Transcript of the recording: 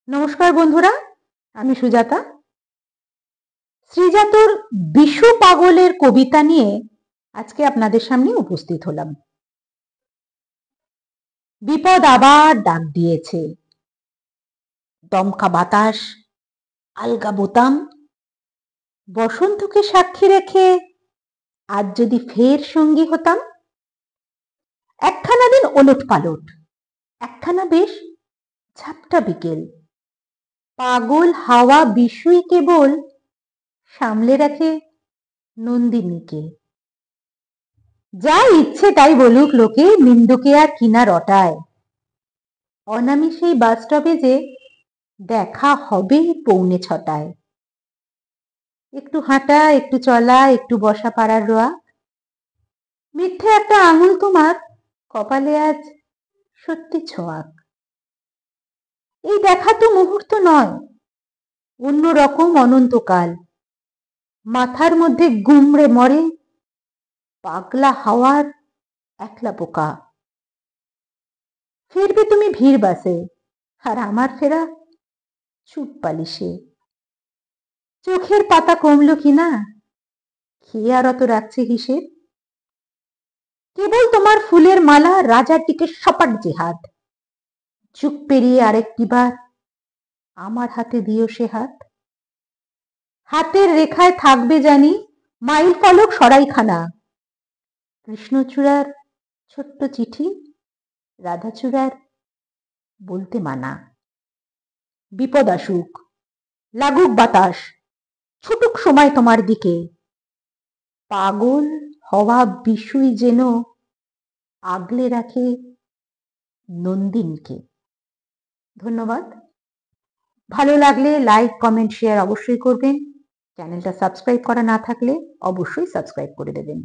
নমস্কার বন্ধুরা, আমি সুজাতা। শ্রীজাতর বিশু পাগলের কবিতা নিয়ে আজকে আপনাদের সামনে উপস্থিত হলাম। বিপদ আবার ডাক দিয়েছে, দমকা বাতাস, আলগা বোতাম, বসন্তকে সাক্ষী রেখে আজ যদি ফের সঙ্গী হতাম। একখানা দিন ওলট পালট, একখানা বেশ ঝাপটা বিকেল, পাগল হাওয়া বিশুই কেবল সামলে রাখে নন্দিনীকে। যা ইচ্ছে তাই বলুক লোকে, নিন্দুকে আর কিনা রটায়। অনামি সেই বাস স্টপেজে দেখা হবে 6:45। একটু হাঁটা, একটু চলা, একটু বসা পাড়ার রোয়া, মিথ্যে একটা আঙুল তোমার কপালে আজ সত্যি ছোঁয়াক। এই দেখা তো মুহূর্ত নয়, অন্য রকম অনন্তকাল। মাথার মধ্যে গুমড়ে মরে পাগলা হাওয়ার একলা পোকা। ফিরবে তুমি ভিড় বাসে, আর আমার ফেরা চুপ পালিশে। চোখের পাতা কমলো কিনা, কে আর অত রাখছে হিসেব। কেবল তোমার ফুলের মালা রাজার দিকে সপাট যে হাত, চুপ পেরিয়ে আরেকটি বার আমার হাতে দিও সে হাত। হাতের রেখায় থাকবে জানি মাইল ফলক সরাইখানা, কৃষ্ণচূড়ার ছোট্ট চিঠি, রাধাচূড়ার বলতে মানা। বিপদ আসুক, লাগুক বাতাস, ছুটুক সময় তোমার দিকে, পাগল হওয়া বিশুই যেন আগলে রাখে নন্দিনীকে। ধন্যবাদ। ভালো লাগলে লাইক, কমেন্ট, শেয়ার অবশ্যই করবেন। চ্যানেলটা সাবস্ক্রাইব করা না থাকলে অবশ্যই সাবস্ক্রাইব করে দেবেন।